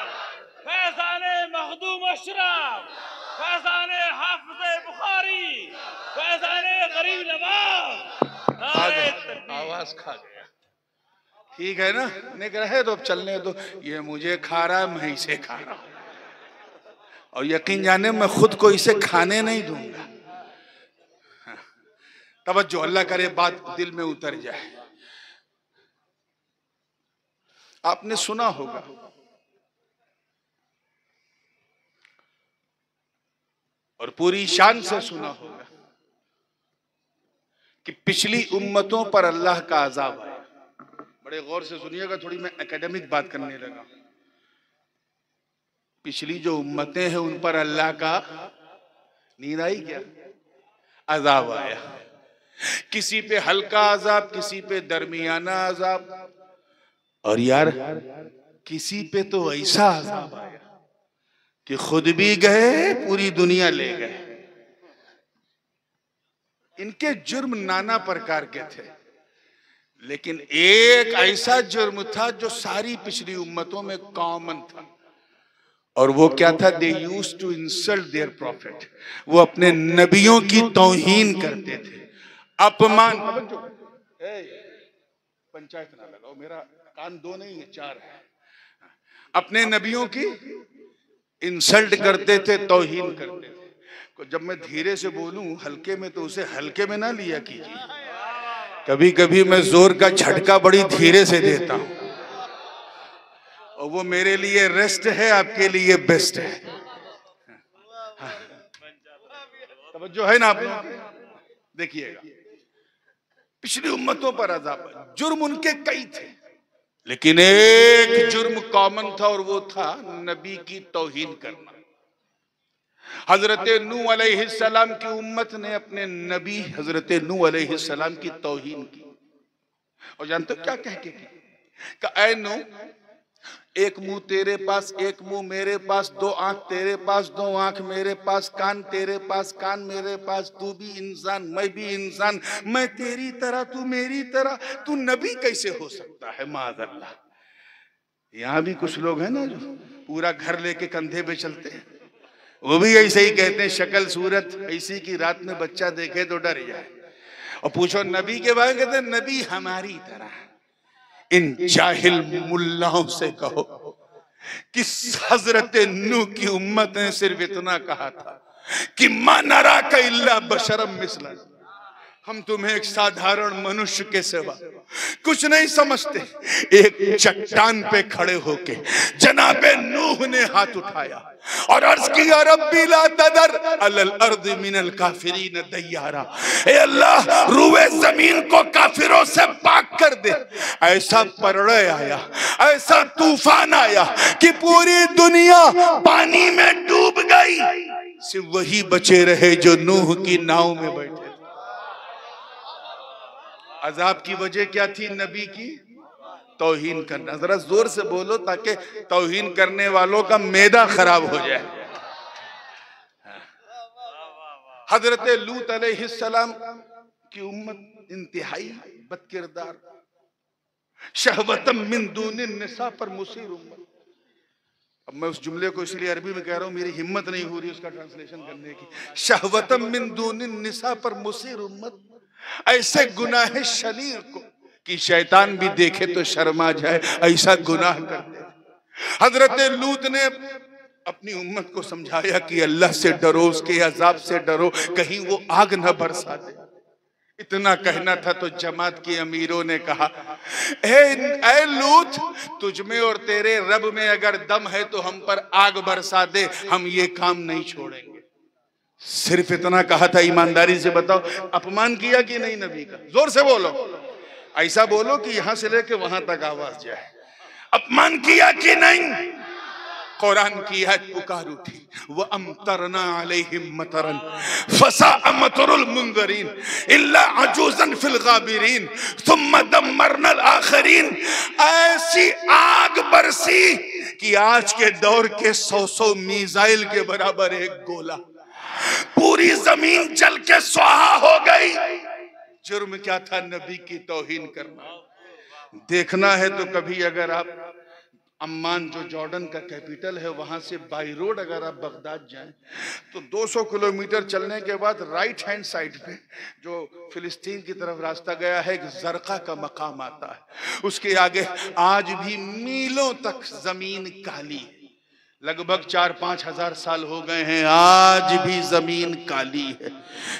फैज़ाने मखदूम अशरफ, फैज़ाने हाफिज़े बुखारी, फैज़ाने गरीब नवाज, नारे तकबीर। आवाज खा गया। ठीक है ना, निक रहे तो चलने दो। ये मुझे खा रहा है, मैं इसे खा रहा हूं, और यकीन जाने मैं खुद को इसे खाने नहीं दूंगा। तवज्जो, अल्लाह करे बात दिल में उतर जाए। आपने सुना होगा और पूरी शान से सुना होगा कि पिछली उम्मतों पर अल्लाह का अजाब आया। बड़े गौर से सुनिएगा, थोड़ी मैं एकेडमिक बात करने लगा। पिछली जो उम्मतें हैं उन पर अल्लाह का नींद आई क्या? अजाब आया। किसी पे हल्का अजाब, किसी पे दरमियाना अजाब, और यार किसी पे तो ऐसा अजाब आया कि खुद भी गए, पूरी दुनिया ले गए। इनके जुर्म नाना प्रकार के थे, लेकिन एक ऐसा जुर्म था जो सारी पिछली उम्मतों में कॉमन था, और वो क्या था? They used to insult their prophet. वो अपने नबियों की तौहीन करते थे, अपमान। पंचायत ना लगाओ, मेरा कान दो नहीं है, 4 है। अपने नबियों की इंसल्ट करते थे, तौहीन करते थे। जब मैं धीरे से बोलूं हल्के में, तो उसे हल्के में ना लिया कीजिए। कभी कभी मैं जोर का झटका बड़ी धीरे से देता हूं, और वो मेरे लिए रेस्ट है, आपके लिए बेस्ट है। तवज्जो है ना आप लोग? देखिएगा, पिछली उम्मतों पर अज़ाब, जुर्म उनके कई थे, लेकिन एक जुर्म कॉमन था, और वो था नबी की तौहीन करना। हजरत नूह अलैहिस्सलाम की उम्मत ने अपने नबी हजरत नूह अलैहिस्सलाम की तौहीन की, और जानते हो क्या कह के की? ऐ नूह, एक मुंह तेरे पास, एक मुंह मेरे पास, 2 आंख तेरे पास, 2 आंख मेरे पास, कान तेरे पास, कान मेरे पास, तू भी इंसान, मैं भी इंसान, मैं तेरी तरह, तू मेरी तरह, तू नबी कैसे हो सकता है? माज़अल्लाह। यहाँ भी कुछ लोग हैं ना जो पूरा घर लेके कंधे पे चलते हैं, वो भी ऐसे ही कहते हैं, शक्ल सूरत ऐसी की रात में बच्चा देखे तो डर जाए। और पूछो नबी के बारे में, कहते हैं नबी हमारी तरह। इन जाहिल मुल्लाओं से कहो कि हजरत नूह की उम्मत ने सिर्फ इतना कहा था कि मा नरा का इल्ला बशरम मिसला, हम तुम्हें एक साधारण मनुष्य के सिवा कुछ नहीं समझते। एक चट्टान पे खड़े होके जनाबे नूह ने हाथ उठाया और अर्ज किया, रब्बी ला तदर अलल अर्द मिनल काफिरीन दय्यारा, ए अल्लाह रूए जमीन को काफिरों से पाक कर दे। ऐसा प्रलय आया, ऐसा तूफान आया कि पूरी दुनिया पानी में डूब गई। सिर्फ वही बचे रहे जो नूह की नाव में बैठे थे। अजाब की वजह क्या थी नबी की? तौहीन करना। जरा जोर से बोलो ताकि तौहीन करने वालों का मैदा खराब हो जाए। हजरत लूत अलैहिस्सलाम की उम्मत इंतहाई बदकिरदार, शहवतम मिन दूनिन निसा पर मुसीर उम्मत। अब मैं उस जुमले को इसलिए अरबी में कह रहा हूं, मेरी हिम्मत नहीं हो रही उसका ट्रांसलेशन करने की। शहवतम मिन दूनिन निसा पर मुसीर उम्मत, ऐसे गुनाह शनीर को कि शैतान भी देखे तो शर्मा जाए, ऐसा गुनाह करते। हजरत लूत ने अपनी उम्मत को समझाया कि अल्लाह से डरो, उसके अजाब से डरो, कहीं वो आग न बरसा दे। इतना कहना था तो जमात के अमीरों ने कहा, ए लूत, तुझमें और तेरे रब में अगर दम है तो हम पर आग बरसा दे, हम ये काम नहीं छोड़ेंगे। सिर्फ इतना कहा था। ईमानदारी से बताओ, अपमान किया कि नहीं नबी का? जोर से बोलो, ऐसा बोलो कि यहां से लेके वहां तक आवाज जाए। अपमान किया कि नहीं? कुरान की आयत पुकार उठी, व अमतरना अलैहिम मतरन फसाअ मतरुल मुंज़रीन इल्ला अजूज़न फिल गाबिरीन सुम्मा दम्मरनल आखिरीन। ऐसी आग बरसी कि आज के दौर के 100 मिसाइल के बराबर एक गोला, पूरी जमीन जल के स्वाहा हो गई। जुर्म क्या था? नबी की तौहीन करना। देखना है तो कभी अगर आप अम्मान जो जॉर्डन का कैपिटल है वहां से बाई रोड अगर आप बगदाद जाएं तो 200 किलोमीटर चलने के बाद राइट हैंड साइड पे जो फिलिस्तीन की तरफ रास्ता गया है, एक जरका का मकाम आता है। उसके आगे आज भी मीलों तक जमीन काली है। लगभग 4-5 हजार साल हो गए हैं, आज भी जमीन काली है।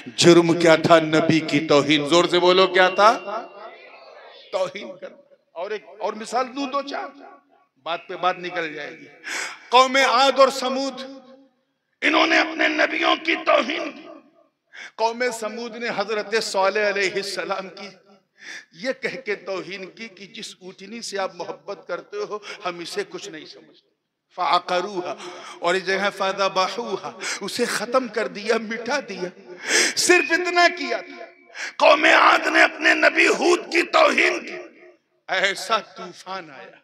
जुर्म क्या था? नबी की तौहीन। जोर से बोलो, क्या था? तौहीन करना। और एक और मिसाल दूं, 2-4, बात पे बात निकल जाएगी। कौम आद और समूद, इन्होंने अपने नबियों की तौहीन की। कौम समूद ने हजरत सालेह अलैहिस्सलाम की ये कह के तौहीन की कि जिस ऊँटनी से आप मोहब्बत करते हो हम इसे कुछ नहीं समझते। फ़अक़रूहा, और इस जगह फ़ज़बहूहा, उसे खत्म कर दिया, मिटा दिया। सिर्फ इतना किया था। कौम आद ने अपने नबी हूद की तौहीन की। ऐसा तूफान आया,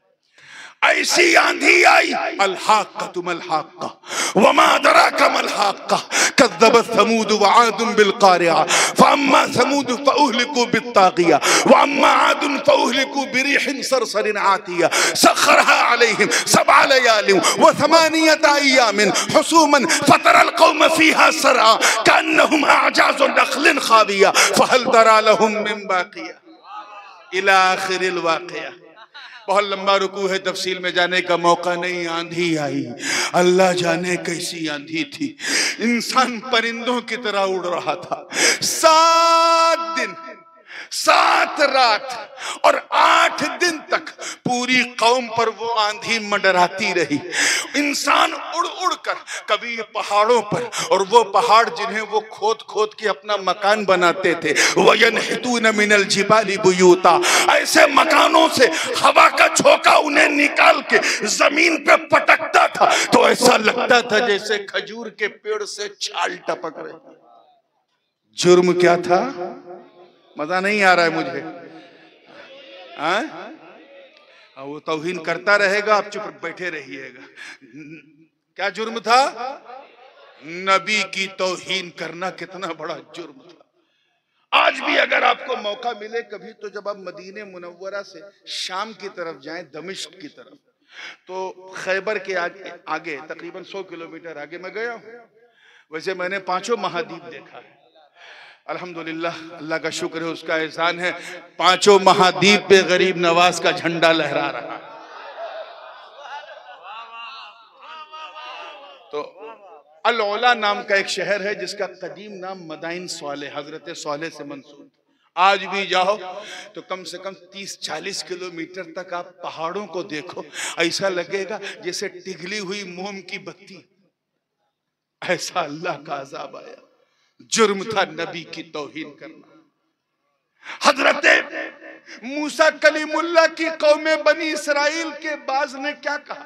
ऐसी आंधी आई, अल-हाक़्क़तु मल-हाक़्क़ा वमा अदराका मल-हाक़्क़ा कज़्ज़बत समूद व आद बिल-क़ारिआ फ़अम्मा समूद फ़अहलिकू बित-ताग़िया व अम्मा आद फ़अहलिकू बिरीहिन सरसरिन आतिया सख़्ख़रहा अलैहिम सबअ लयालिन व थमानियत अय्यामिन हुसूमन फ़तरल क़ौम फ़ीहा सरआ कअन्नहुम अअजाज़ु नख़्लिन ख़ाविया फ़हल तरा लहुम मिन बाक़िया इला आख़िरिल वाक़िया। बहुत लंबा रुकू है, तफसील में जाने का मौका नहीं। आंधी आई, अल्लाह जाने कैसी आंधी थी। इंसान परिंदों की तरह उड़ रहा था। 7 दिन 7 रात और 8 दिन तक पूरी कौम पर वो आंधी मंडराती रही। इंसान उड़ उड़ कर कभी ये पहाड़ों पर, और वो पहाड़ जिन्हें वो खोद खोद के अपना मकान बनाते थे, वयनहितून मिनल जिबाली बुयूता, ऐसे मकानों से हवा का झोंका उन्हें निकाल के जमीन पे पटकता था तो ऐसा लगता था जैसे खजूर के पेड़ से छाल टपक रहे। जुर्म क्या था? मजा नहीं आ रहा है मुझे। वो तौहीन करता रहेगा, आप चुप बैठे रहिएगा। क्या जुर्म था? नबी की तौहीन करना कितना बड़ा जुर्म था। आज भी अगर आपको मौका मिले कभी, तो जब आप मदीने मुनव्वरा से शाम की तरफ जाएं, दमिश्क की तरफ, तो खैबर के आगे तकरीबन 100 किलोमीटर आगे मैं गया हूँ। वैसे मैंने 5 महाद्वीप देखा है। अल्हम्दुलिल्लाह, अल्लाह का शुक्र है, उसका एहसान है, 5 महाद्वीप पे गरीब नवाज का झंडा लहरा रहा है। तो अल-ओला नाम का एक शहर है जिसका कदीम नाम मदाइन स्वालेह, हजरत स्वालेह से मंसूब। आज भी जाओ तो कम से कम 30-40 किलोमीटर तक आप पहाड़ों को देखो, ऐसा लगेगा जैसे पिघली हुई मोम की बत्ती। ऐसा अल्लाह का अजाब आया। जुर्म था नबी की तौहीन करना। हजरत मूसा कलीमुल्लाह की कौम बनी इसराइल के बाज ने क्या कहा?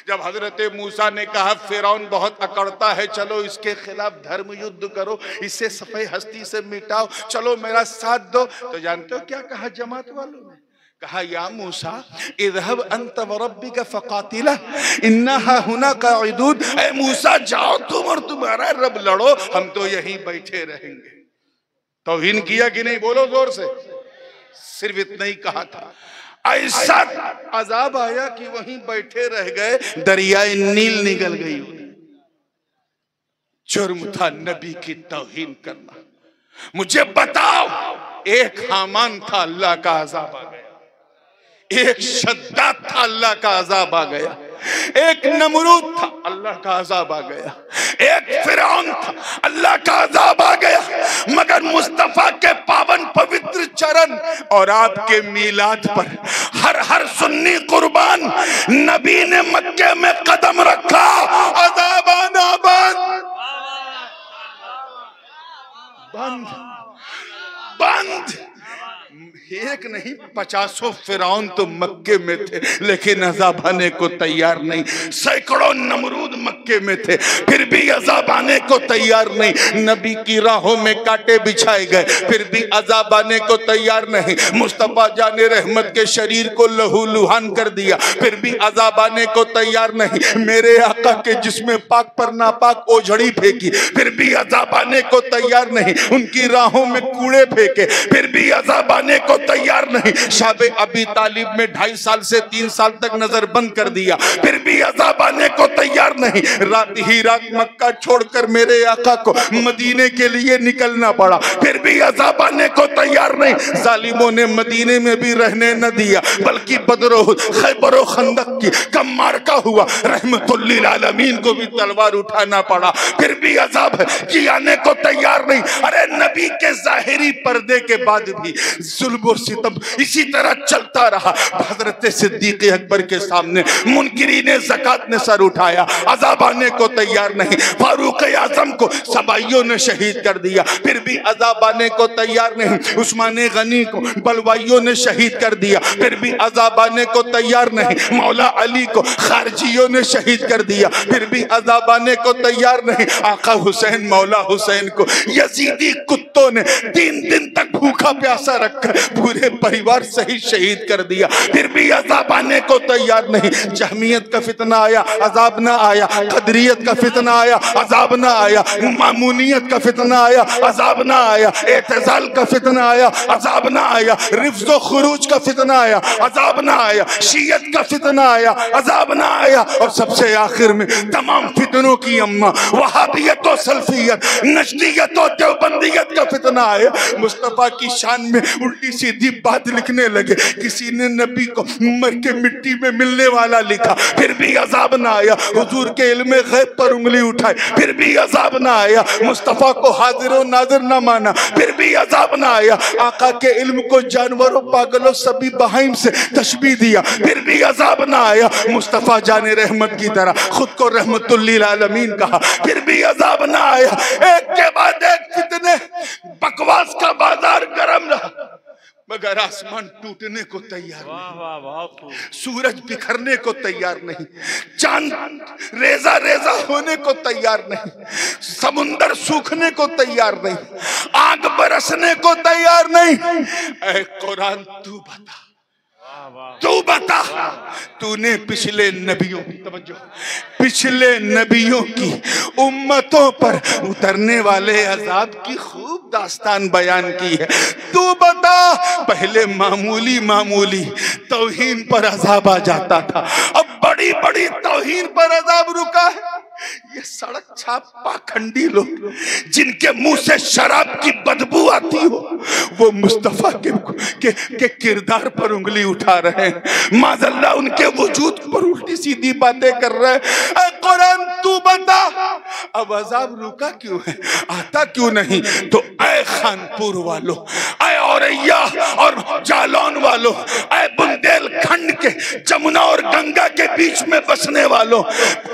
जब हजरत मूसा ने कहा फिरौन बहुत अकड़ता है, चलो इसके खिलाफ धर्म युद्ध करो, इसे सफेद हस्ती से मिटाओ, चलो मेरा साथ दो, तो जानते हो क्या कहा जमात वालों ने? कहा या मूसा इज़हब अंत व रब्बिका फकातिला इन्ना हुना काइदून। ऐ मूसा जाओ तुम और तुम्हारा रब लड़ो, हम तो यहीं बैठे रहेंगे। तौहीन किया कि नहीं? बोलो जोर से। सिर्फ इतना ही कहा था, ऐसा अजाब आया कि वहीं बैठे रह गए, दरियाए नील निकल गई। जुर्म था नबी की तौहीन करना। मुझे बताओ, एक हामान था, अल्लाह का अजाब आ गया। एक शद्दाद था, अल्लाह का अजाब आ गया। एक नमरूद था, अल्लाह का अजाब आ गया। एक फिरौन था, अल्लाह का अजाब आ गया। मगर मुस्तफा के पावन पवित्र चरण और आपके मीलाद पर हर हर सुन्नी कुर्बान, नबी ने मक्के में कदम रखा, अजाब आना बंद बंद। एक नहीं 50 फिरौन तो मक्के में थे, लेकिन अजाब आने को तैयार नहीं। सैकड़ों नमरूद मक्के में थे, फिर भी अजाब आने को तैयार नहीं। नबी की राहों में कांटे बिछाए गए, फिर भी अजाब आने को तैयार नहीं। मुस्तफा जाने रहमत के शरीर को लहू लुहान कर दिया, फिर भी अजाब आने को तैयार नहीं। मेरे आका के जिस्म पाक पर नापाक ओझड़ी फेंकी, फिर भी अजाब आने को तैयार नहीं। उनकी राहों में कूड़े फेंके, फिर भी अजाब आने को तैयार नहीं। शाबे अबी तालिब में 2.5 साल से 3 साल तक नजर बंद कर दिया, फिर भी अजाब आने को तैयार नहीं। रात ही रात मक्का छोड़कर मेरे आका को मदीने के लिए निकलना पड़ा, फिर भी अजाब आने को तैयार नहीं। जालिमों ने मदीने में भी रहने न दिया, बल्कि बदरो खैबर और खंदक की कम मार्का हुआ, रहमतुल लिल आलमीन को भी तलवार उठाना पड़ा, फिर भी अजाब की आने को तैयार नहीं। अरे नबी के जाहिरी पर्दे के बाद भी जुल्म और सितम इसी तरह चलता रहा। हजरत सिद्दीक अकबर के सामने मुनकिरीने ज़कात ने सर उठाया, अजाब आने को तैयार नहीं। फारूक आजम को सबाइयों ने शहीद कर दिया, फिर भी अजाब आने को तैयार नहीं। उस्मान गनी को बलवाइयों ने शहीद कर दिया, फिर भी अजाब आने को तैयार नहीं। मौला अली को खारजियों ने शहीद कर दिया, फिर भी अजाब आने को तैयार नहीं। आका हुसैन मौला हुसैन को यजीदी कुत्तों ने 3 दिन तक भूखा प्यासा रखकर पूरे परिवार सहित शहीद कर दिया, फिर भी अजाब आने को तैयार नहीं। जहमियत का फितना आया, अजाब ना आया। कदरियत का फितना आया, अजाब ना आया। मामूनियत का फितना आया, अजाब ना आया। एतजाल का फितना आया, अजाब ना आया। रिफ्ज़ व खुरूज का फितना आया, अजाब ना आया। शियत का फितना आया, अजाब ना आया। और सबसे आखिर में तमाम फितनों की अम्मा वहाबियत और सल्फियत, नजदियत और देवबंदियत का फितना आया। मुस्तफा की शान में उल्टी सीधी बात लिखने लगे। किसी ने नबी को मर के मिट्टी में मिलने वाला लिखा, फिर भी अजाब ना आया। हुजूर के इल्मे गैब पर उंगली उठाई, फिर भी अजाब ना आया। मुस्तफा को हाजिर और नाज़िर ना माना, फिर भी अजाब ना आया। आका के इल्म को जानवरों, पागलों, सभी बहाइम से तशबीह दिया, फिर भी अजाब ना आया। मुस्तफा जाने रहमत की तरह खुद को रहमतुल लिल आलमीन कहा, फिर भी अजाब ना आया। एक के बाद एक फितने, बकवास का बाजार गरम रहा, मगर आसमान टूटने को तैयार नहीं, सूरज बिखरने को तैयार नहीं, चांद रेजा रेजा होने को तैयार नहीं, समुंदर सूखने को तैयार नहीं, आग बरसने को तैयार नहीं। ऐ कुरान तू बता, तू बता, तूने पिछले नबियों, तवज्जो, पिछले नबियों की उम्मतों पर उतरने वाले अजाब की खूब दास्तान बयान की है। तू बता, पहले मामूली मामूली तौहीन पर अजाब आ जाता था, अब बड़ी बड़ी तौहीन पर अजाब रुका है। ये सड़क छाप पाखंडी लोग जिनके मुंह से शराब की बदबू आती हो, वो मुस्तफा के किरदार पर उंगली उठा रहे हैं। माज़अल्लाह उनके वजूद पर उल्टी सीधी बातें कर रहे हैं। कुरान तू बता, अब अजाब रुका क्यों है, आता क्यों नहीं? तो ऐ खानपुर वालों, ऐ औरैया और जालौन वालों, ऐ बुंदेलखंड के जमुना और गंगा के बीच में बसने वालों,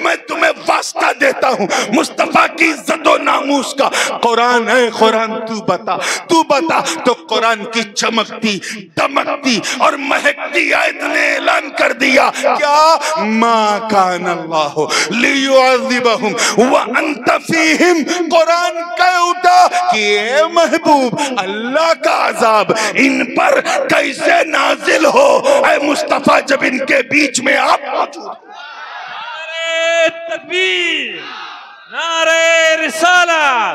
मैं तुम्हें वास्ता देता हूँ मुस्तफा की इज्जत और नामूस का। कुरान है, कुरान तू बता, तू बता। तो कुरान की चमकती दमकती और महकती आयत ने ऐलान कर दिया क्या, मा कान अल्लाहु लियुअज़िबहुम व अंत फीहिम। कुरान कह उठा कि ए महबूब, अल्लाह का अजाब इन पर कैसे नाजिल हो ऐ मुस्तफा जब इनके बीच में आप मौजूद। नारे तकबीर, नारे रिसालत,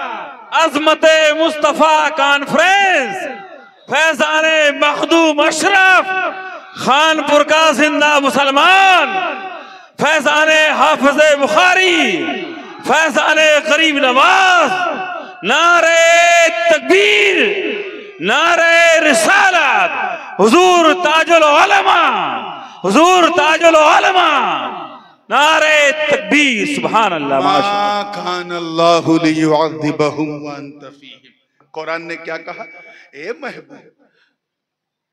अज़मते मुस्तफा कॉन्फ्रेंस, फैज़ाने मखदूम अशरफ, खानपुर का जिंदा मुसलमान, फैज़ाने हाफिज़े बुखारी, फैज़ाने गरीब नवाज। नारे तकबीर, नारे रिसालत, हुजूर ताजुल उलमा, हुजूर ताजुल उलमा। नारे तकबीर, सुभान अल्लाह, माशाअल्लाह। कान अल्लाहु लियुअज़िबहुम व अंत फीहिम। कुरान ने क्या कहा, ए महबूब,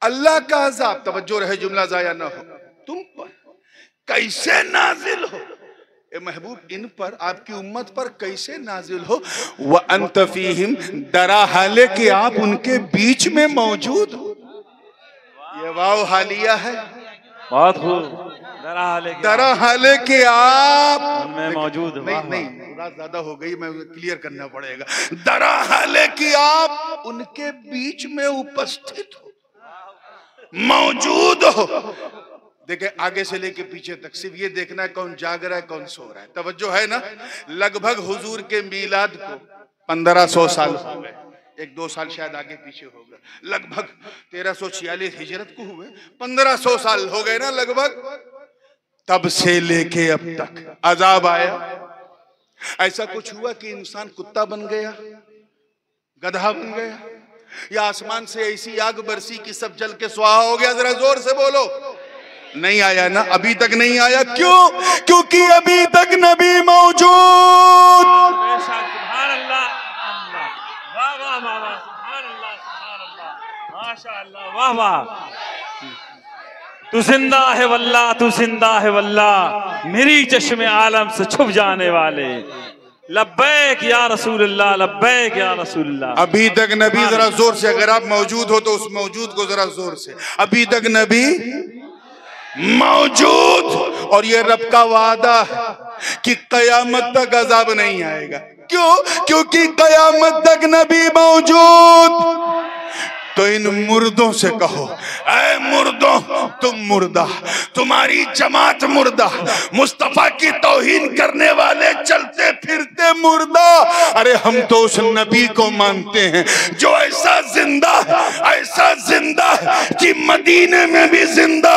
अल्लाह का अज़ाब, तवज्जो रहे जुमला जाया ना हो, तुम पर कैसे नाजिल हो। ए महबूब, इन पर, आपकी उम्मत पर कैसे नाजिल हो। व अंत फीहिम, दरा हाले कि आप उनके बीच में मौजूद हो। ये वाव हालिया है, बहुत खूब। दरा हाले कि आप उनमें मौजूद। नहीं, बात ज्यादा हो गई, मैं क्लियर करना पड़ेगा। दरा हाले कि आप उनके बीच में उपस्थित हो, मौजूद हो। देखे आगे से लेके पीछे तक सिर्फ ये देखना है कौन जाग रहा है कौन सो रहा है। तवज्जो है ना। लगभग हुजूर के मिलाद को 1500 साल हो गए, 1-2 साल शायद आगे पीछे होगा। लगभग 1346 हिजरत को हुए, 1500 साल हो गए ना लगभग। तब से लेके अब तक अजाब आया। ऐसा कुछ हुआ कि इंसान कुत्ता बन गया, गधा बन गया, या आसमान से ऐसी आग बरसी कि सब जल के स्वाहा हो गया। जरा जोर से बोलो। नहीं आया ना, अभी तक नहीं आया। क्यों? क्योंकि अभी तक नबी मौजूद। सुभान अल्लाह, वाह वाह वाह वाह, सुभान अल्लाह, सुभान अल्लाह, माशाअल्लाह, वाह वाह। तू जिंदा है वल्लाह, तू जिंदा है वल्लाह, मेरी चश्मे आलम से छुप जाने वाले। लब्बैक या रसूलुल्लाह, लब्बैक या रसूलुल्लाह। अभी तक नबी, जरा जोर से, अगर आप मौजूद हो तो उस मौजूद को जरा जोर से, अभी तक नबी मौजूद। और ये रब का वादा है कि कयामत तक अजाब नहीं आएगा। क्यों? क्योंकि कयामत तक नबी मौजूद। तो इन मुर्दों से कहो, ऐ मुर्दों, तुम मुर्दा, तुम्हारी जमात मुर्दा, मुस्तफा की तौहीन करने वाले चलते फिरते मुर्दा। अरे हम तो उस नबी को मानते हैं जो ऐसा जिंदा कि मदीने में भी जिंदा,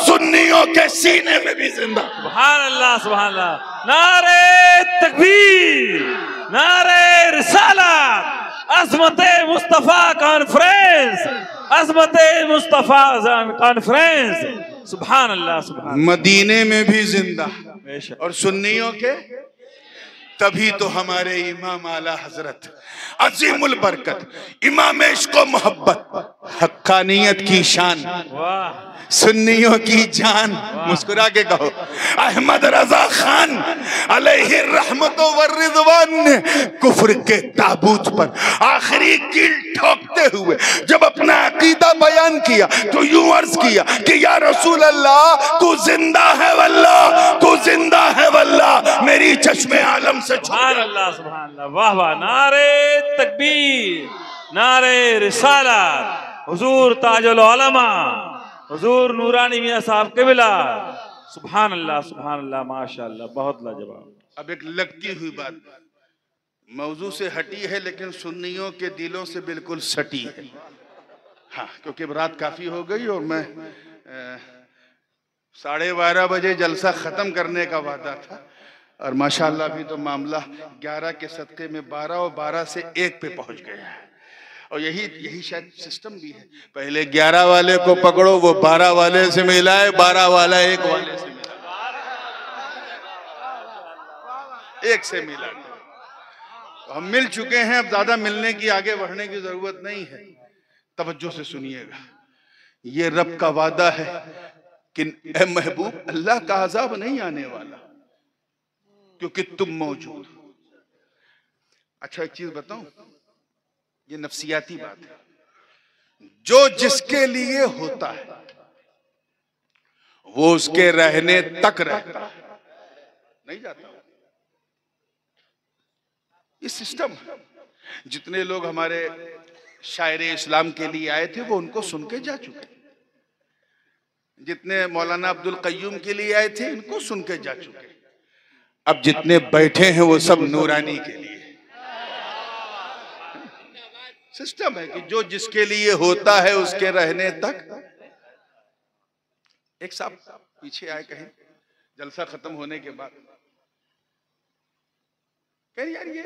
सुन्नियों के सीने में भी जिंदा। सुभान अल्लाह, सुभान अल्लाह। नारे तकबीर, नारे रिसालत, अज़मते मुस्तफा कॉन्फ्रेंस, अज़मते मुस्तफा कॉन्फ्रेंस। सुभान अल्लाह, सुभान। मदीने में भी जिंदा और सुन्नियों के। तभी तो हमारे इमाम आला हजरत अजीमुल बरकत, इमाम इश्क व मोहब्बत, हक्कानियत की शान, सुन्नियों की जान, मुस्कुरा के कहो, अहमद रजा खान अलैहि रहमत व रिज़वान ने कुफ्र के ताबूत पर आखिरी कील ठोकते हुए जब अपना अकीदा बयान किया तो यूं अर्ज किया कि या रसूल अल्लाह, तू जिंदा है वल्लाह, तू जिंदा है वल्लाह, मेरी चश्मे आलम से। सुभान अल्लाह, सुभान अल्लाह, वाह वाह। नारे तकबीर, नारे रिसालत, हुजूर ताजुल उलमा, हुजूर नूरानी मियां साहब क़िबला। सुभान अल्लाह, सुभान अल्लाह, माशाअल्लाह, बहुत लाजवाब। अब एक लगती हुई बात मौजू से हटी है लेकिन सुन्नियों के दिलों से बिल्कुल सटी है। हाँ, क्योंकि रात काफी हो गई और मैं 12:30 बजे जलसा खत्म करने का वादा था और माशाअल्लाह अभी तो मामला 11 के सदके में 12 और 12 से 1 पे पहुंच गया है। और यही शायद सिस्टम भी है, पहले 11 वाले को पकड़ो, वो 12 वाले से मिलाए, 12 वाला 1 वाले से मिला, 1 से मिला। तो हम मिल चुके हैं, अब ज्यादा मिलने की, आगे बढ़ने की जरूरत नहीं है। तवज्जो से सुनिएगा, ये रब का वादा है कि ए महबूब, अल्लाह का अजाब नहीं आने वाला क्योंकि तुम मौजूद हो। अच्छा एक चीज बताऊं, ये नफ्सियाती बात है। जो जिसके लिए होता है वो उसके रहने तक रहता है, नहीं जाता। ये सिस्टम है। जितने लोग हमारे शायर इस्लाम के लिए आए थे वो उनको सुन के जा चुके। जितने मौलाना अब्दुल कय्यूम के लिए आए थे इनको सुन के जा चुके। अब जितने बैठे हैं वो सब नूरानी के लिए। सिस्टम है कि जो जिसके लिए होता है उसके रहने तक। एक साहब पीछे आए कहीं जलसा खत्म होने के बाद, कह यार ये